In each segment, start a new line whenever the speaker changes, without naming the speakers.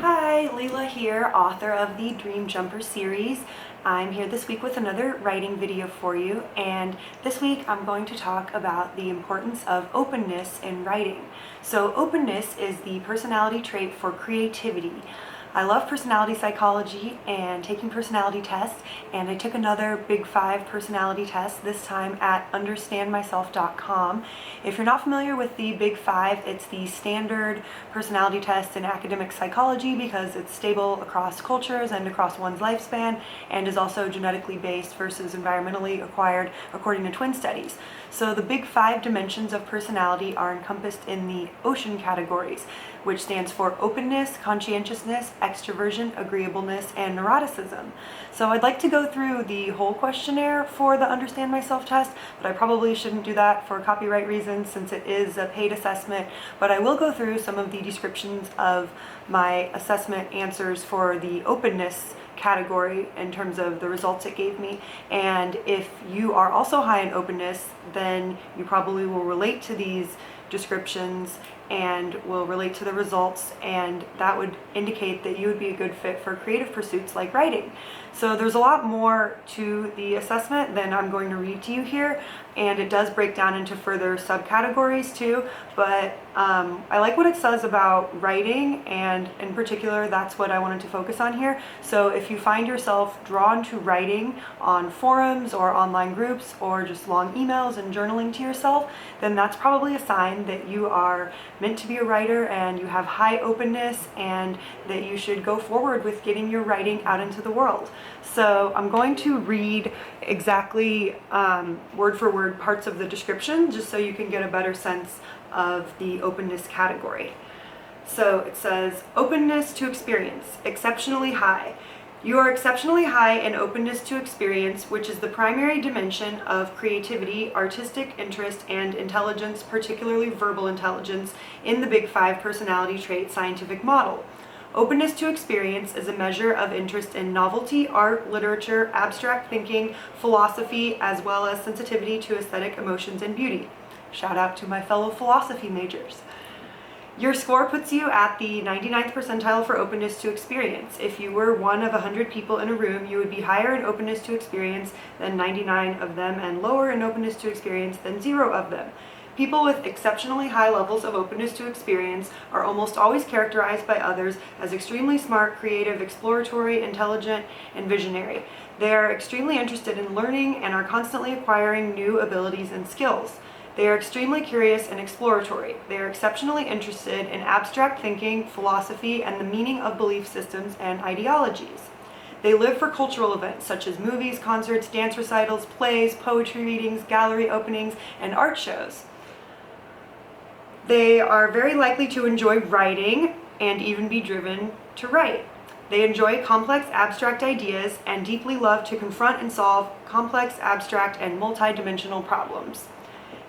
Hi, Leila here, author of the Dream Jumper series. I'm here this week with another writing video for you, and this week I'm going to talk about the importance of openness in writing. So openness is the personality trait for creativity. I love personality psychology and taking personality tests, and I took another Big 5 personality test, this time at understandmyself.com. If you're not familiar with the Big 5, it's the standard personality test in academic psychology because it's stable across cultures and across one's lifespan, and is also genetically based versus environmentally acquired according to twin studies. So the Big 5 dimensions of personality are encompassed in the OCEAN categories, which stands for openness, conscientiousness, extroversion, agreeableness, and neuroticism. So I'd like to go through the whole questionnaire for the Understand Myself test, but I probably shouldn't do that for copyright reasons since it is a paid assessment, but I will go through some of the descriptions of my assessment answers for the openness category in terms of the results it gave me. And if you are also high in openness, then you probably will relate to these descriptions and will relate to the results, and that would indicate that you would be a good fit for creative pursuits like writing. So there's a lot more to the assessment than I'm going to read to you here, and it does break down into further subcategories too, but I like what it says about writing, and in particular that's what I wanted to focus on here. So if you find yourself drawn to writing on forums or online groups or just long emails and journaling to yourself, then that's probably a sign that you are meant to be a writer and you have high openness, and that you should go forward with getting your writing out into the world. So I'm going to read exactly word for word parts of the description just so you can get a better sense of the openness category. So it says, openness to experience, exceptionally high. You are exceptionally high in openness to experience, which is the primary dimension of creativity, artistic interest, and intelligence, particularly verbal intelligence, in the Big 5 personality trait scientific model. Openness to experience is a measure of interest in novelty, art, literature, abstract thinking, philosophy, as well as sensitivity to aesthetic emotions and beauty. Shout out to my fellow philosophy majors. Your score puts you at the 99th percentile for openness to experience. If you were one of 100 people in a room, you would be higher in openness to experience than 99 of them and lower in openness to experience than 0 of them. People with exceptionally high levels of openness to experience are almost always characterized by others as extremely smart, creative, exploratory, intelligent, and visionary. They are extremely interested in learning and are constantly acquiring new abilities and skills. They are extremely curious and exploratory. They are exceptionally interested in abstract thinking, philosophy, and the meaning of belief systems and ideologies. They live for cultural events such as movies, concerts, dance recitals, plays, poetry readings, gallery openings, and art shows. They are very likely to enjoy writing and even be driven to write. They enjoy complex abstract ideas and deeply love to confront and solve complex, abstract, and multidimensional problems.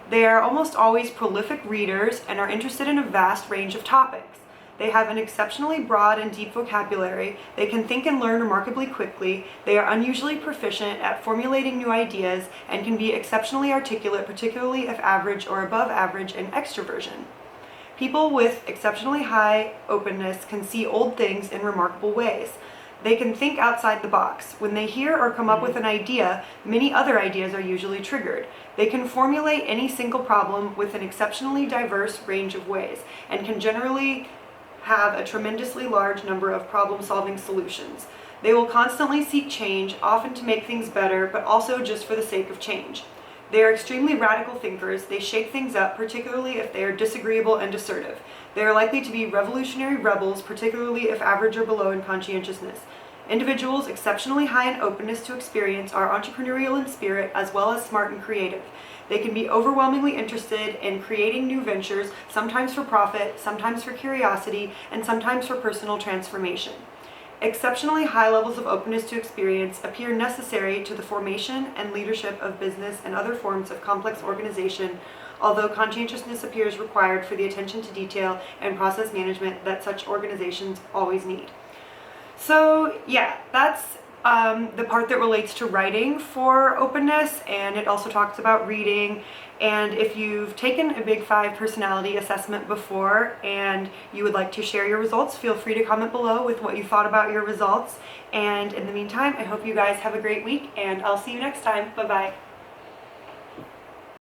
They are almost always prolific readers and are interested in a vast range of topics. They have an exceptionally broad and deep vocabulary. They can think and learn remarkably quickly. They are unusually proficient at formulating new ideas and can be exceptionally articulate, particularly if average or above average in extroversion. People with exceptionally high openness can see old things in remarkable ways. They can think outside the box. When they hear or come up with an idea, many other ideas are usually triggered. They can formulate any single problem with an exceptionally diverse range of ways, and can generally have a tremendously large number of problem-solving solutions. They will constantly seek change, often to make things better, but also just for the sake of change. They are extremely radical thinkers. They shake things up, particularly if they are disagreeable and assertive. They are likely to be revolutionary rebels, particularly if average or below in conscientiousness. Individuals exceptionally high in openness to experience are entrepreneurial in spirit as well as smart and creative. They can be overwhelmingly interested in creating new ventures, sometimes for profit, sometimes for curiosity, and sometimes for personal transformation. Exceptionally high levels of openness to experience appear necessary to the formation and leadership of business and other forms of complex organization, although conscientiousness appears required for the attention to detail and process management that such organizations always need. So yeah, that's the part that relates to writing for openness, and it also talks about reading. And if you've taken a Big 5 personality assessment before and you would like to share your results, feel free to comment below with what you thought about your results. And in the meantime, I hope you guys have a great week, and I'll see you next time. Bye-bye.